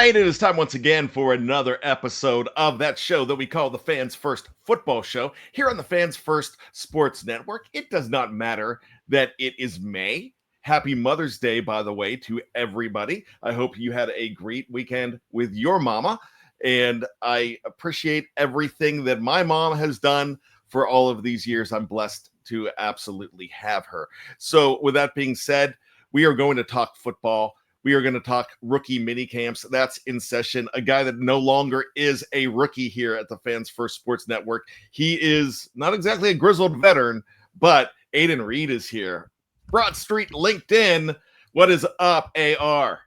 right, it is time once again for another episode of that show that we call the Fans First Football Show here on the Fans First Sports Network. It does not matter that it is May. Happy Mother's Day, by the way, to everybody. I hope you had a great weekend with your mama, and I appreciate everything that my mom has done for all of these years. I'm blessed to absolutely have her. So, with that being said, we are going to talk football. We are going to talk rookie minicamps. That's in session. A guy that no longer is a rookie here at the Fans First Sports Network. He is not exactly a grizzled veteran, but Aidan Reed is here. Broad Street LinkedIn. What is up, AR?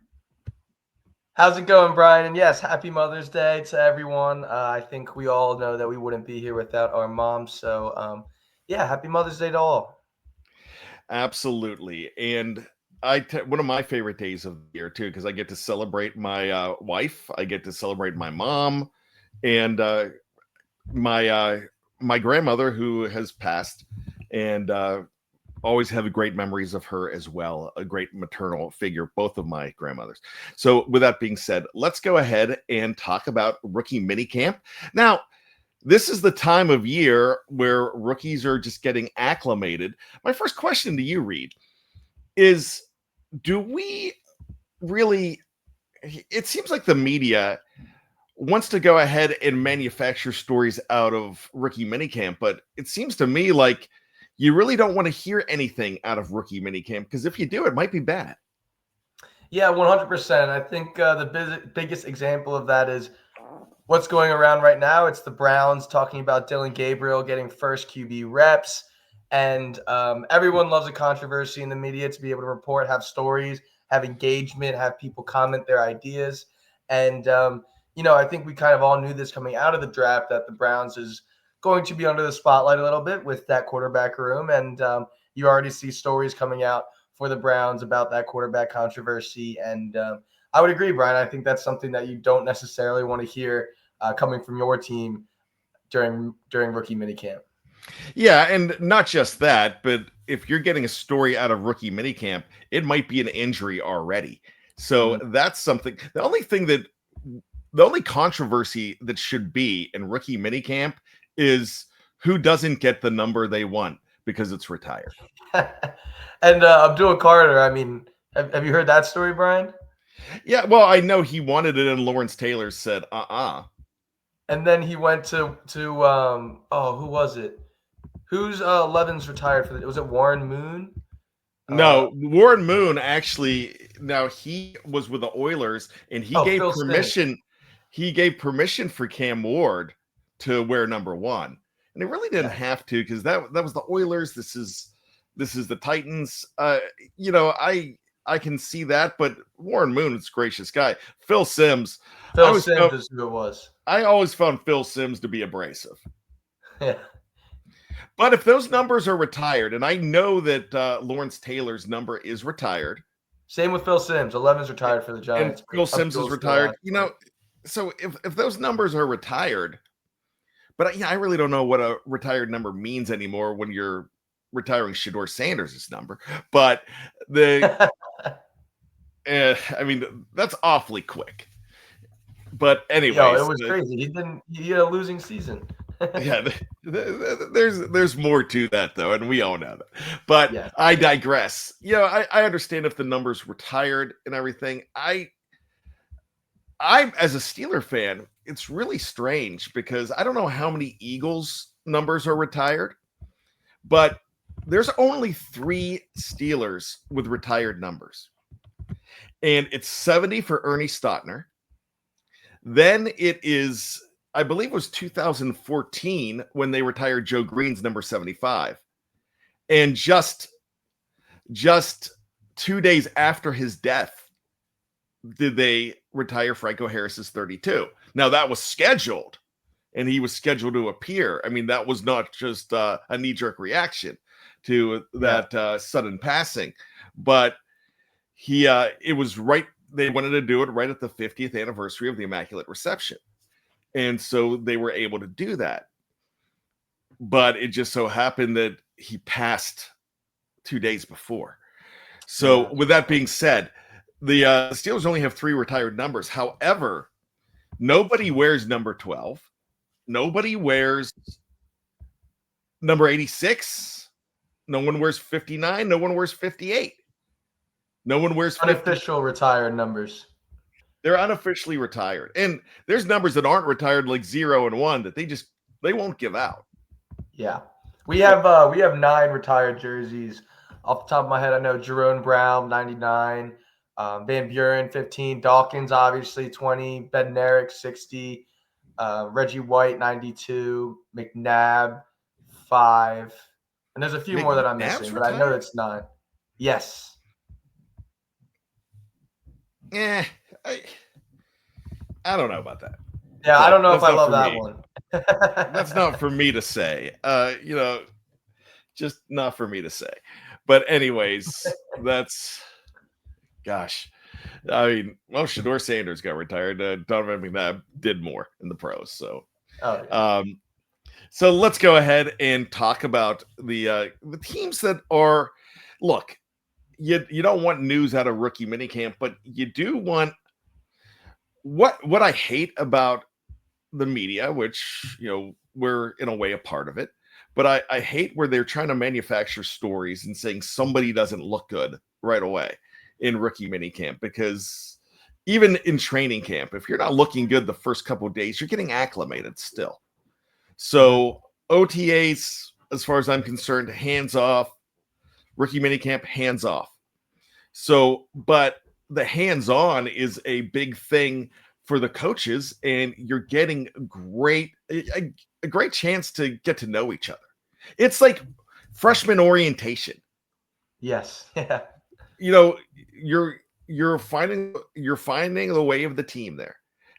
How's it going, Bryan? And yes, happy Mother's Day to everyone. I think we all know that we wouldn't be here without our moms. So, yeah, happy Mother's Day to all. Absolutely. And one of my favorite days of the year too, because I get to celebrate my wife, I get to celebrate my mom, and my grandmother who has passed, and always have great memories of her as well. A great maternal figure, both of my grandmothers. So, with that being said, let's go ahead and talk about rookie minicamp. Now, this is the time of year where rookies are just getting acclimated. My first question to you, Reed, is do we really, it seems like the media wants to go ahead and manufacture stories out of rookie minicamp, but it seems to me like you really don't want to hear anything out of rookie minicamp, because if you do, it might be bad. Yeah, 100%. I think the biggest example of that is what's going around right now. It's the Browns talking about Dylan Gabriel getting first QB reps. And everyone loves a controversy in the media to be able to report, have stories, have engagement, have people comment their ideas. And, I think we kind of all knew this coming out of the draft that the Browns is going to be under the spotlight a little bit with that quarterback room. And you already see stories coming out for the Browns about that quarterback controversy. And I would agree, Bryan. I think that's something that you don't necessarily want to hear coming from your team during rookie minicamp. Yeah, and not just that, but if you're getting a story out of rookie minicamp, it might be an injury already. So that's something. The only controversy that should be in rookie minicamp is who doesn't get the number they want because it's retired. And Abdul Carter, I mean, have you heard that story, Bryan? Yeah, well, I know he wanted it, and Lawrence Taylor said, And then he went to who was it? Who's Levin's retired for? Was it Warren Moon? No, Warren Moon actually. Now he was with the Oilers, and he gave permission. Smith. He gave permission for Cam Ward to wear number 1, and he really didn't have to, because that was the Oilers. This is the Titans. I can see that, but Warren Moon is a gracious guy. Phil Simms. Phil Simms is who it was. I always found Phil Simms to be abrasive. Yeah. But if those numbers are retired, and I know that Lawrence Taylor's number is retired. Same with Phil Simms. 11's retired for the Giants. And Phil Simms is retired. So if those numbers are retired, but I really don't know what a retired number means anymore when you're retiring Shedeur Sanders' number. But that's awfully quick. But anyway, it was crazy. He had a losing season. Yeah, there's more to that though, and we all know that. But yeah. I digress. I understand if the number's retired and everything. I'm as a Steeler fan, it's really strange because I don't know how many Eagles numbers are retired, but there's only 3 Steelers with retired numbers, and it's 70 for Ernie Stotner. Then it is, I believe it was 2014 when they retired Joe Green's number 75. And just 2 days after his death, did they retire Franco Harris's 32. Now that was scheduled, and he was scheduled to appear. I mean, that was not just a knee-jerk reaction to that sudden passing, but it was right. They wanted to do it right at the 50th anniversary of the Immaculate Reception. And so they were able to do that. But it just so happened that he passed 2 days before. So with that being said, The Steelers only have 3 retired numbers. However, nobody wears number 12. Nobody wears number 86. No one wears 59. No one wears 58. No one wears 50. Unofficial retired numbers. They're unofficially retired. And there's numbers that aren't retired, like 0 and 1, that they won't give out. Yeah. We have 9 retired jerseys. Off the top of my head, I know Jerome Brown, 99, Van Buren, 15, Dawkins, obviously, 20, Bednarik, 60, Reggie White, 92, McNabb, 5. And there's a few more that I'm missing, but I know it's 9. Yes. I don't know about that. Yeah, I don't know if I love that one. That's not for me to say. Just not for me to say. But anyways, that's, gosh. I mean, well, Shedeur Sanders got retired. Donovan McNabb did more in the pros. So, so let's go ahead and talk about the teams that are. Look, you don't want news out of rookie minicamp, but you do want what I hate about the media, which we're in a way a part of it, but I hate where they're trying to manufacture stories and saying somebody doesn't look good right away in rookie minicamp, because even in training camp, if you're not looking good the first couple of days, you're getting acclimated still. So OTAs, as far as I'm concerned, hands off. Rookie minicamp, hands off. So, but the hands-on is a big thing for the coaches, and you're getting a great chance to get to know each other. It's like freshman orientation. Yes. Yeah. You're finding the way of the team there,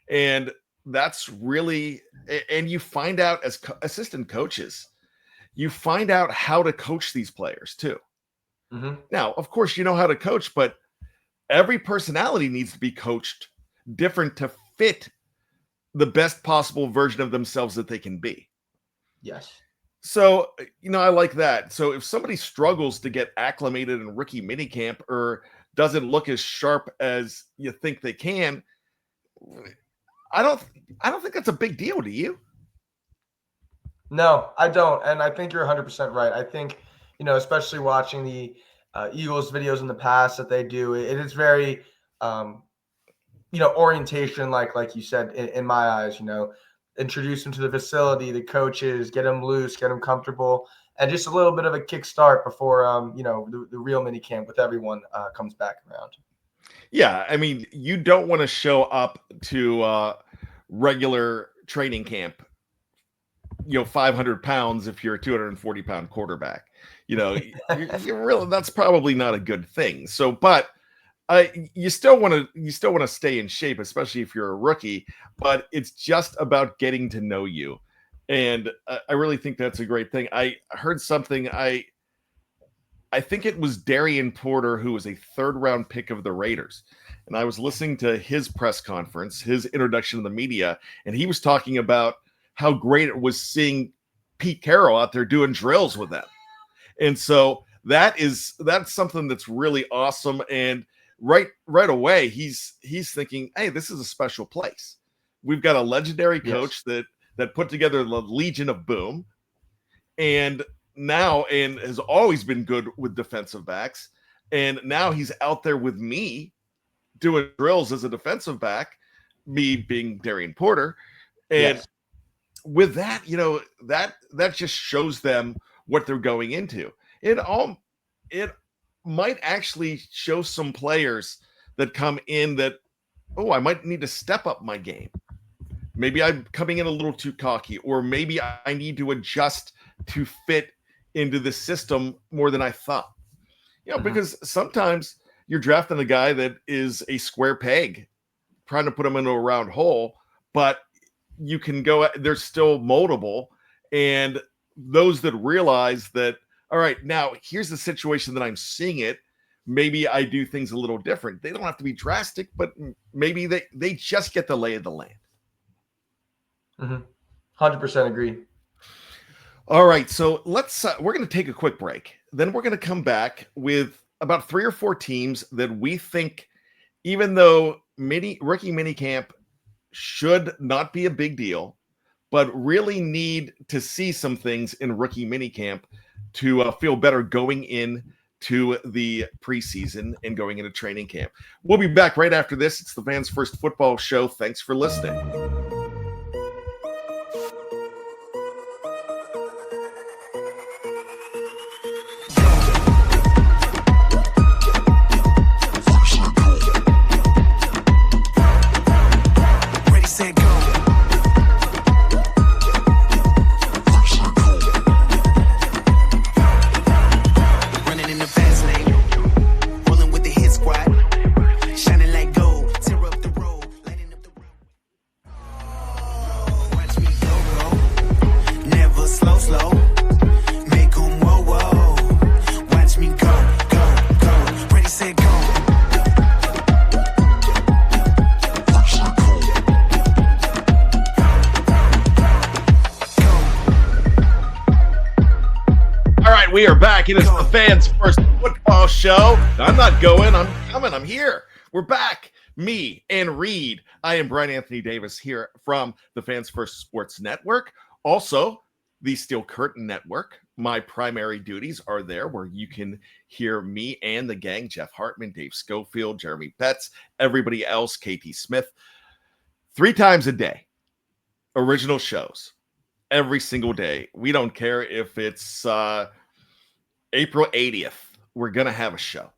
and that's really, and you find out as assistant coaches, you find out how to coach these players too. Mm-hmm. Now, of course, you know how to coach, but every personality needs to be coached different to fit the best possible version of themselves that they can be. Yes. So, I like that. So if somebody struggles to get acclimated in rookie minicamp or doesn't look as sharp as you think they can, I don't think that's a big deal, do you? No, I don't. And I think you're 100% right. I think, especially watching the Eagles videos in the past that they do, it is very, orientation, like you said, in my eyes, introduce them to the facility, the coaches, get them loose, get them comfortable, and just a little bit of a kickstart before, the real mini camp with everyone comes back around. Yeah. I mean, you don't want to show up to regular training camp 500 pounds if you're a 240-pound quarterback. You're really, that's probably not a good thing. So, but you still want to stay in shape, especially if you're a rookie. But it's just about getting to know you, and I really think that's a great thing. I heard something. I think it was Darian Porter, who was a 3rd-round pick of the Raiders, and I was listening to his press conference, his introduction to the media, and he was talking about how great it was seeing Pete Carroll out there doing drills with them. And so that's something that's really awesome. And right away, he's thinking, hey, this is a special place. We've got a legendary coach that put together the Legion of Boom, and has always been good with defensive backs. And now he's out there with me doing drills as a defensive back, me being Darian Porter. And with that, that just shows them what they're going into. It might actually show some players that come in that, I might need to step up my game. Maybe I'm coming in a little too cocky, or maybe I need to adjust to fit into the system more than I thought. Because sometimes you're drafting a guy that is a square peg, trying to put him into a round hole, but you can go, they're still moldable. And those that realize that, all right, now here's the situation that I'm seeing it, maybe I do things a little different. They don't have to be drastic, but maybe they just get the lay of the land. 100% agree. All right, so we're going to take a quick break. Then we're going to come back with about 3 or 4 teams that we think even though rookie minicamp should not be a big deal, but really need to see some things in rookie minicamp to feel better going in to the preseason and going into training camp. We'll be back right after this. It's the Fans First Football Show. Thanks for listening. We are back. It is the Fans First Football Show. I'm not going. I'm coming. I'm here. We're back. Me and Reed. I am Bryan Anthony Davis here from the Fans First Sports Network. Also, the Steel Curtain Network. My primary duties are there where you can hear me and the gang, Jeff Hartman, Dave Schofield, Jeremy Betts, everybody else, KT Smith, 3 times a day. Original shows. Every single day. We don't care if it's April 80th, we're going to have a show.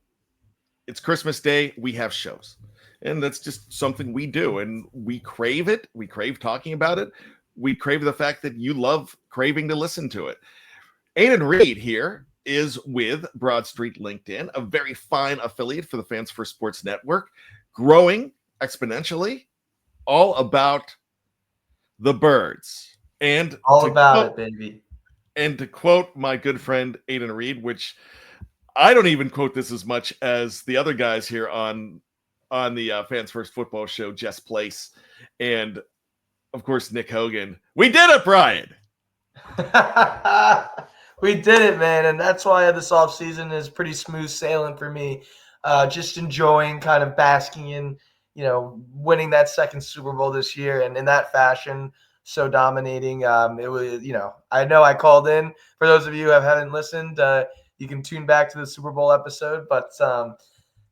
It's Christmas Day, we have shows. And that's just something we do. And we crave it. We crave talking about it. We crave the fact that you love craving to listen to it. Aidan Reed here is with Broad Street LinkedIn, a very fine affiliate for the Fans First Sports Network, growing exponentially, all about the birds. And all about it, baby. And to quote my good friend Aidan Reed, which I don't even quote this as much as the other guys here on the Fans First Football Show, Jess Place, and of course Nick Hogan. We did it, Bryan. We did it, man, and that's why this offseason is pretty smooth sailing for me. Just enjoying, kind of basking in, winning that second Super Bowl this year, and in that fashion. So dominating. It was, I know I called in. For those of you who haven't listened, you can tune back to the Super Bowl episode, but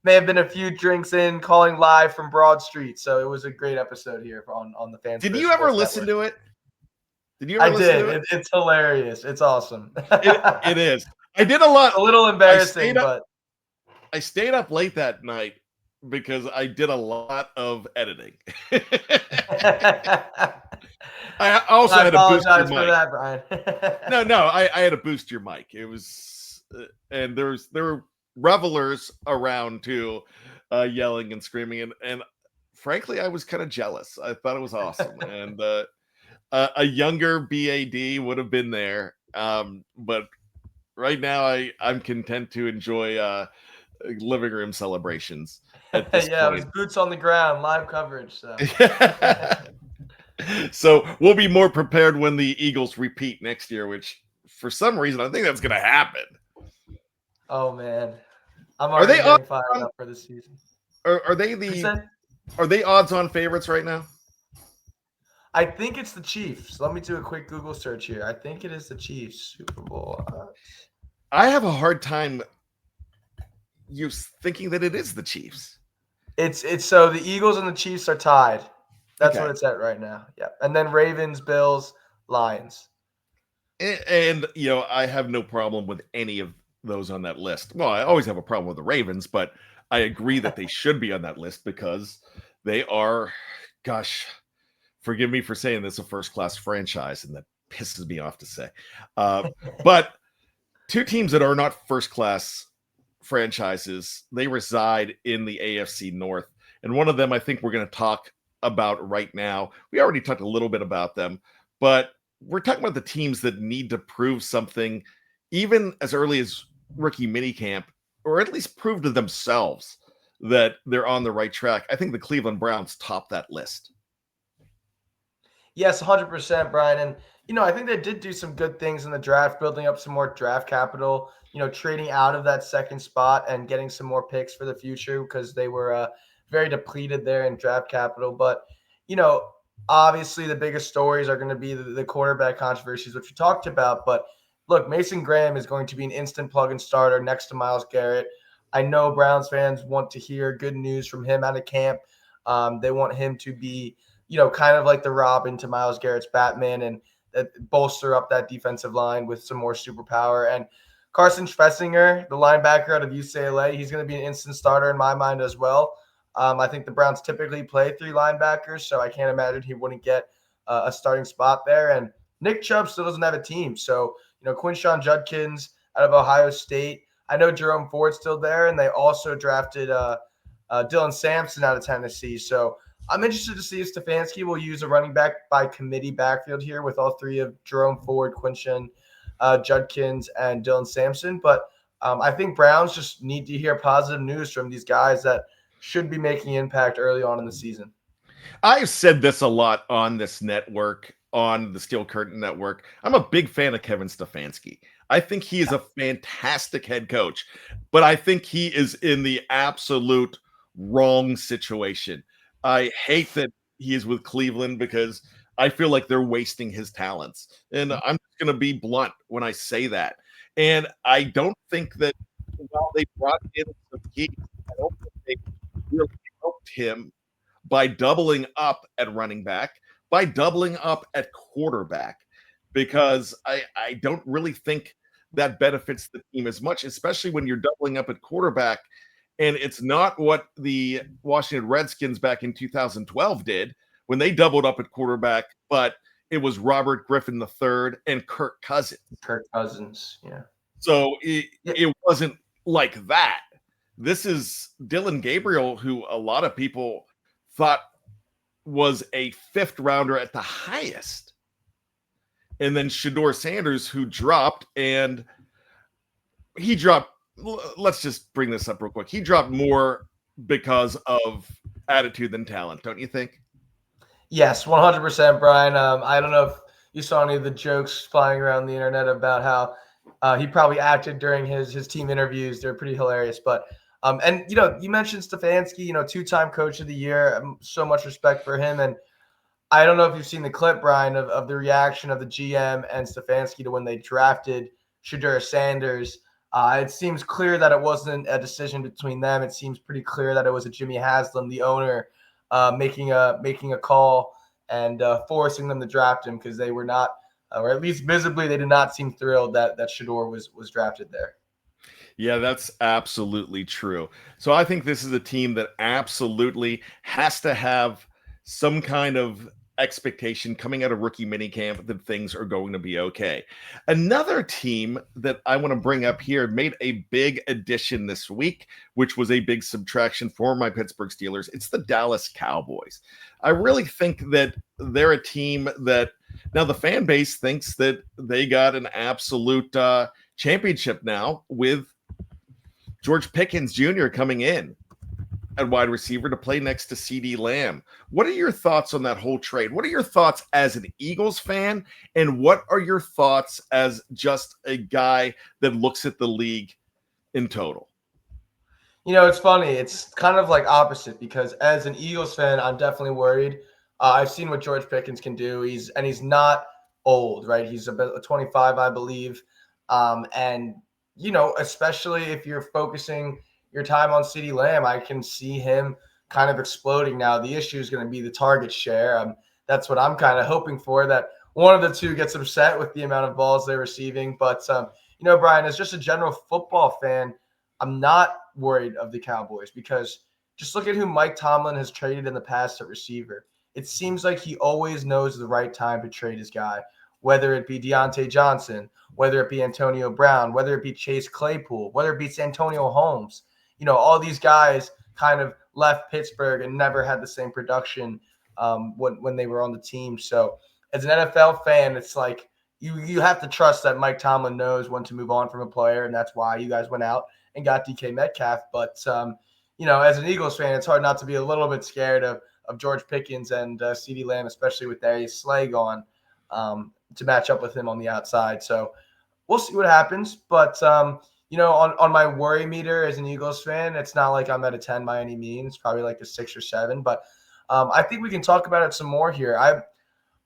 may have been a few drinks in, calling live from Broad Street. So it was a great episode here on the Fans. Did you ever listen to it? Did you ever listen to it? It's hilarious. It's awesome. It is. I did a lot. A little embarrassing, but I stayed up late that night because I did a lot of editing. I also had to boost your mic. For that, Bryan. No, I had to boost your mic. It was, and there were revelers around too, yelling and screaming, and frankly, I was kind of jealous. I thought it was awesome, and a younger BAD would have been there, but right now I'm content to enjoy living room celebrations. At this point. It was boots on the ground, live coverage. So. So we'll be more prepared when the Eagles repeat next year, which for some reason I think that's going to happen. Oh man, I'm already getting fired up for the season. Are they odds-on favorites right now? I think it's the Chiefs. Let me do a quick Google search here. I think it is the Chiefs Super Bowl. I have a hard time thinking that it is the Chiefs. It's so the Eagles and the Chiefs are tied. That's what it's at right now. Yeah. And then Ravens, Bills, Lions. And I have no problem with any of those on that list. Well, I always have a problem with the Ravens, but I agree that they should be on that list because they are, gosh, forgive me for saying this, a first-class franchise, and that pisses me off to say. But 2 teams that are not first-class franchises, they reside in the AFC North. And one of them I think we're going to talk about right now. We already talked a little bit about them, but we're talking about the teams that need to prove something even as early as rookie minicamp, or at least prove to themselves that they're on the right track. I think the Cleveland Browns top that list. Yes, 100%, Bryan. And, I think they did do some good things in the draft, building up some more draft capital, trading out of that second spot and getting some more picks for the future because they were very depleted there in draft capital. But, you know, obviously the biggest stories are going to be the quarterback controversies, which we talked about. But look, Mason Graham is going to be an instant plug and starter next to Myles Garrett. I know Browns fans want to hear good news from him out of camp. They want him to be, kind of like the Robin to Myles Garrett's Batman, and bolster up that defensive line with some more superpower. And Carson Schwessinger, the linebacker out of UCLA, he's going to be an instant starter in my mind as well. I think the Browns typically play 3 linebackers, so I can't imagine he wouldn't get a starting spot there. And Nick Chubb still doesn't have a team. So, Quinshon Judkins out of Ohio State. I know Jerome Ford's still there, and they also drafted Dylan Sampson out of Tennessee. So I'm interested to see if Stefanski will use a running back by committee backfield here with all 3 of Jerome Ford, Quinshon Judkins, and Dylan Sampson. But I think Browns just need to hear positive news from these guys that should be making impact early on in the season. I've said this a lot on this network, on the Steel Curtain Network. I'm a big fan of Kevin Stefanski. I think he is a fantastic head coach, but I think he is in the absolute wrong situation. I hate that he is with Cleveland because I feel like they're wasting his talents. And I'm just going to be blunt when I say that. And I don't think that while they brought in some keys, I don't think they really helped him by doubling up at running back, by doubling up at quarterback, because I don't really think that benefits the team as much, especially when you're doubling up at quarterback. And it's not what the Washington Redskins back in 2012 did when they doubled up at quarterback, but it was Robert Griffin III and Kirk Cousins. Yeah. So it wasn't like that. This is Dylan Gabriel, who a lot of people thought was a 5th rounder at the highest. And then Shedeur Sanders, who dropped, and he dropped. Let's just bring this up real quick. He dropped more because of attitude than talent, don't you think? Yes, 100%, Bryan. I don't know if you saw any of the jokes flying around the internet about how he probably acted during his team interviews. They're pretty hilarious. But and you mentioned Stefanski, 2-time coach of the year. So much respect for him. And I don't know if you've seen the clip, Bryan, of the reaction of the GM and Stefanski to when they drafted Shedeur Sanders. It seems clear that it wasn't a decision between them. It seems pretty clear that it was a Jimmy Haslam, the owner, making a call and forcing them to draft him because they were not, or at least visibly, they did not seem thrilled that Shedeur was drafted there. Yeah, that's absolutely true. So I think this is a team that absolutely has to have some kind of expectation coming out of rookie minicamp that things are going to be okay. Another team that I want to bring up here made a big addition this week, which was a big subtraction for my Pittsburgh Steelers. It's the Dallas Cowboys. I really think that they're a team that now the fan base thinks that they got an absolute championship now with George Pickens Jr. coming in at wide receiver to play next to CeeDee Lamb. What are your thoughts on that whole trade? What are your thoughts as an Eagles fan? And what are your thoughts as just a guy that looks at the league in total? It's funny. It's kind of like opposite because as an Eagles fan, I'm definitely worried. I've seen what George Pickens can do. He's not old, right? He's about 25, I believe. And especially if you're focusing your time on CeeDee Lamb, I can see him kind of exploding now. The issue is going to be the target share. That's what I'm kind of hoping for, that one of the two gets upset with the amount of balls they're receiving. But, Bryan, as just a general football fan, I'm not worried of the Cowboys because just look at who Mike Tomlin has traded in the past at receiver. It seems like he always knows the right time to trade his guy, whether it be Deontay Johnson, whether it be Antonio Brown, whether it be Chase Claypool, whether it be Santonio Holmes. All these guys kind of left Pittsburgh and never had the same production when they were on the team. So as an NFL fan, it's like you have to trust that Mike Tomlin knows when to move on from a player, and that's why you guys went out and got DK Metcalf. But, as an Eagles fan, it's hard not to be a little bit scared of George Pickens and CeeDee Lamb, especially with Darius Slay gone, to match up with him on the outside. So we'll see what happens. But, on my worry meter as an Eagles fan, it's not like I'm at a 10 by any means, probably like a 6 or 7. But I think we can talk about it some more here.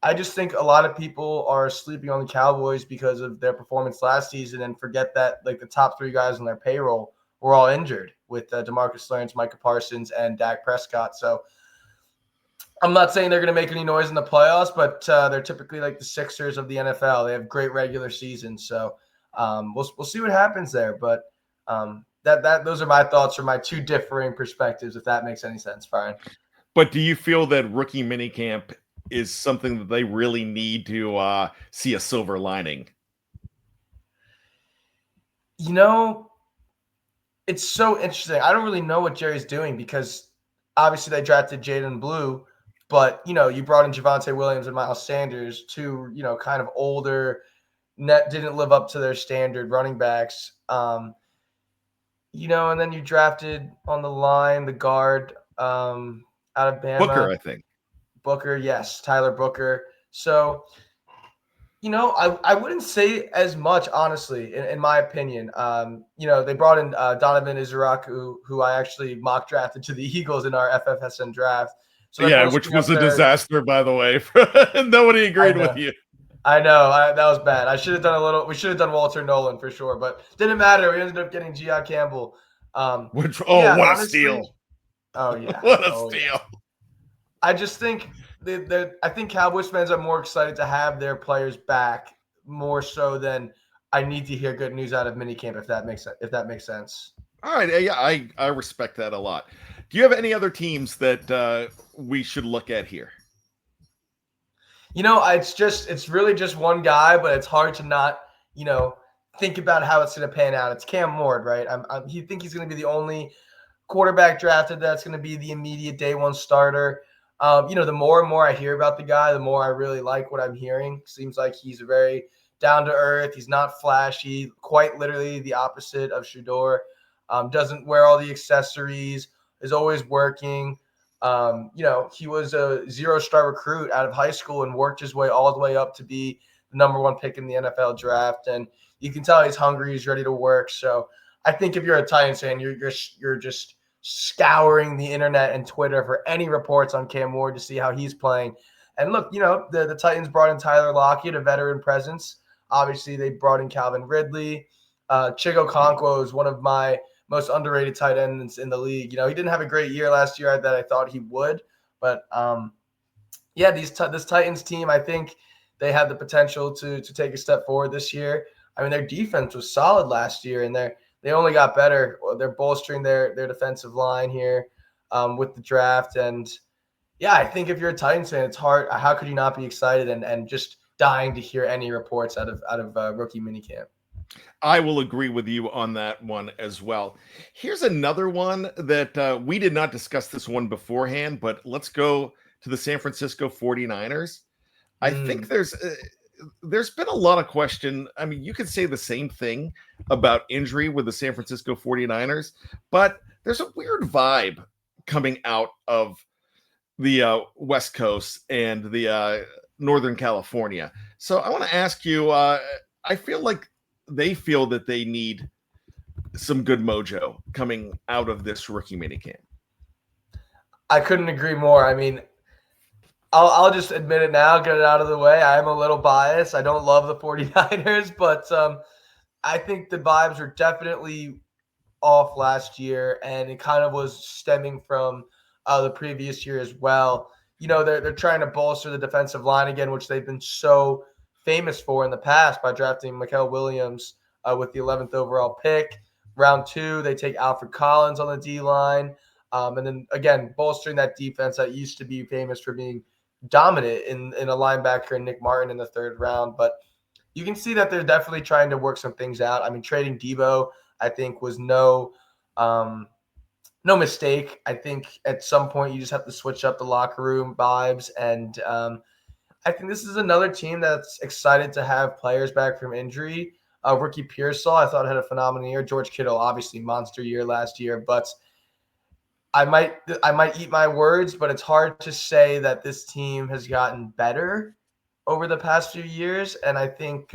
I just think a lot of people are sleeping on the Cowboys because of their performance last season and forget that like the top 3 guys on their payroll were all injured with DeMarcus Lawrence, Micah Parsons, and Dak Prescott. So I'm not saying they're going to make any noise in the playoffs, but they're typically like the Sixers of the NFL. They have great regular seasons. So we'll see what happens there. But those are my thoughts or my 2 differing perspectives, if that makes any sense, Brian. But do you feel that rookie minicamp is something that they really need to see a silver lining? It's so interesting. I don't really know what Jerry's doing because obviously they drafted Jaden Blue, but you brought in Javonte Williams and Miles Sanders, 2 kind of older, didn't live up to their standard running backs. And then you drafted on the line the guard out of Bama. Booker, I think. Booker, yes, Tyler Booker. So, I wouldn't say as much, honestly, in my opinion. They brought in Donovan Izaraku, who I actually mock drafted to the Eagles in our FFSN draft. So yeah, which was a disaster, by the way. Nobody agreed with you. I know. That was bad. I should have done we should have done Walter Nolan for sure, but didn't matter. We ended up getting G.I. Campbell. What a steal. Oh, yeah. What a steal. Yeah. I just think I think Cowboys fans are more excited to have their players back more so than I need to hear good news out of minicamp, if that makes sense. All right. Yeah, I respect that a lot. Do you have any other teams that we should look at here? It's really just one guy, but it's hard to not, think about how it's going to pan out. It's Cam Ward, right? I think he's going to be the only quarterback drafted that's going to be the immediate day one starter. The more and more I hear about the guy, the more I really like what I'm hearing. Seems like he's very down to earth. He's not flashy, quite literally the opposite of Shedeur. Doesn't wear all the accessories, is always working. He was a 0-star recruit out of high school and worked his way all the way up to be the number 1 pick in the NFL draft. And you can tell he's hungry. He's ready to work. So I think if you're a Titans fan, you're just scouring the internet and Twitter for any reports on Cam Ward to see how he's playing. And look, the Titans brought in Tyler Lockett, a veteran presence. Obviously, they brought in Calvin Ridley. Chigo Okonkwo is one of my most underrated tight ends in the league. He didn't have a great year last year that I thought he would. But, this Titans team, I think they have the potential to take a step forward this year. I mean, their defense was solid last year, and they only got better. They're bolstering their defensive line here with the draft. And, yeah, I think if you're a Titans fan, it's hard. How could you not be excited and just dying to hear any reports out of rookie minicamp? I will agree with you on that one as well. Here's another one that we did not discuss this one beforehand, but let's go to the San Francisco 49ers. I think there's been a lot of question. I mean, you could say the same thing about injury with the San Francisco 49ers, but there's a weird vibe coming out of the West Coast and the Northern California. So I want to ask you, I feel like they feel that they need some good mojo coming out of this rookie minicamp. I couldn't agree more. I mean, I'll just admit it now, get it out of the way. I am a little biased. I don't love the 49ers, but I think the vibes are definitely off last year, and it kind of was stemming from the previous year as well. They're trying to bolster the defensive line again, which they've been so famous for in the past by drafting Mikael Williams with the 11th overall pick. Round 2, they take Alfred Collins on the D-line. And then, again, bolstering that defense that used to be famous for being dominant in a linebacker and Nick Martin in the 3rd round. But you can see that they're definitely trying to work some things out. I mean, trading Debo, I think, was no mistake. I think at some point you just have to switch up the locker room vibes. And I think this is another team that's excited to have players back from injury. Rookie Pearsall, I thought, had a phenomenal year. George Kittle, obviously, monster year last year. But I might eat my words, but it's hard to say that this team has gotten better over the past few years. And I think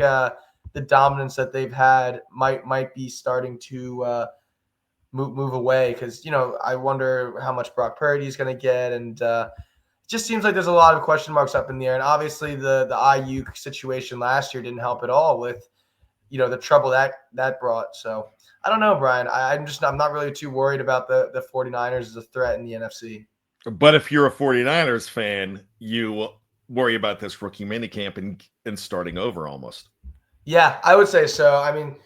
the dominance that they've had might be starting to move away, because I wonder how much Brock Purdy is going to get, and it just seems like there's a lot of question marks up in the air. And obviously the IU situation last year didn't help at all with the trouble that brought. So I don't know, Brian. I'm not really too worried about the 49ers as a threat in the NFC. But if you're a 49ers fan, you worry about this rookie minicamp and starting over almost. Yeah, I would say so. I mean,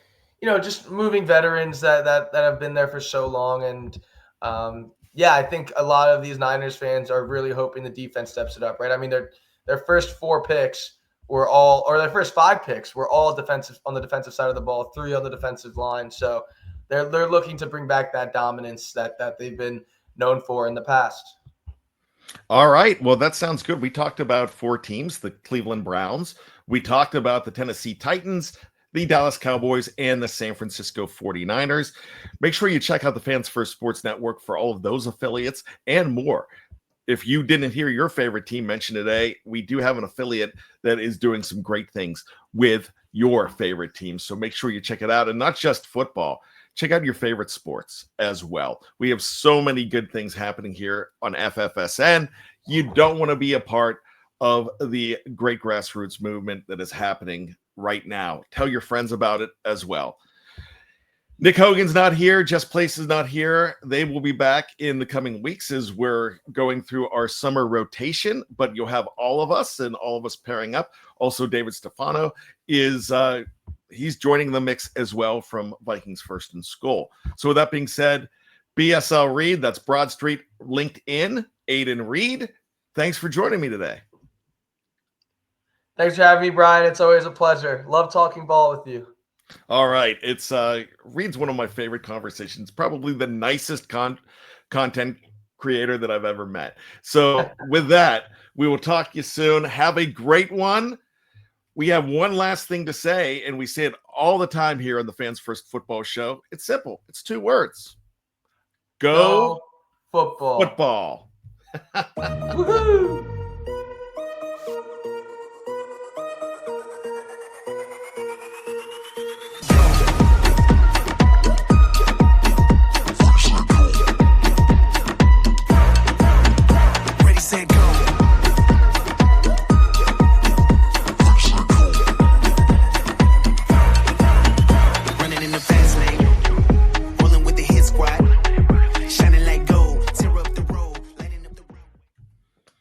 just moving veterans that have been there for so long, and yeah, I think a lot of these Niners fans are really hoping the defense steps it up, right? I mean, their first 4 picks were all, or their first 5 picks were all defensive, on the defensive side of the ball, 3 on the defensive line. So they're looking to bring back that dominance that they've been known for in the past. All right. Well, that sounds good. We talked about 4 teams, the Cleveland Browns. We talked about the Tennessee Titans, the Dallas Cowboys, and the San Francisco 49ers. Make sure you check out the Fans First Sports Network for all of those affiliates and more. If you didn't hear your favorite team mentioned today, we do have an affiliate that is doing some great things with your favorite team. So make sure you check it out. And not just football. Check out your favorite sports as well. We have so many good things happening here on FFSN. You don't want to be a part of the great grassroots movement that is happening right now. Tell your friends about it as well. Nick Hogan's not here. Just Place is not here. They will be back in the coming weeks as we're going through our summer rotation, but you'll have all of us and all of us pairing up. Also, David Stefano is he's joining the mix as well from Vikings First and School. So with that being said, BSL Reed, that's Broad Street LinkedIn, Aidan Reed. Thanks for joining me today. Thanks for having me, Brian. It's always a pleasure. Love talking ball with you. All right. It's Reed's one of my favorite conversations, probably the nicest content creator that I've ever met. So with that, we will talk to you soon. Have a great one. We have one last thing to say, and we say it all the time here on the Fans First Football Show. It's simple. It's 2 words. Go football. Football. Woohoo!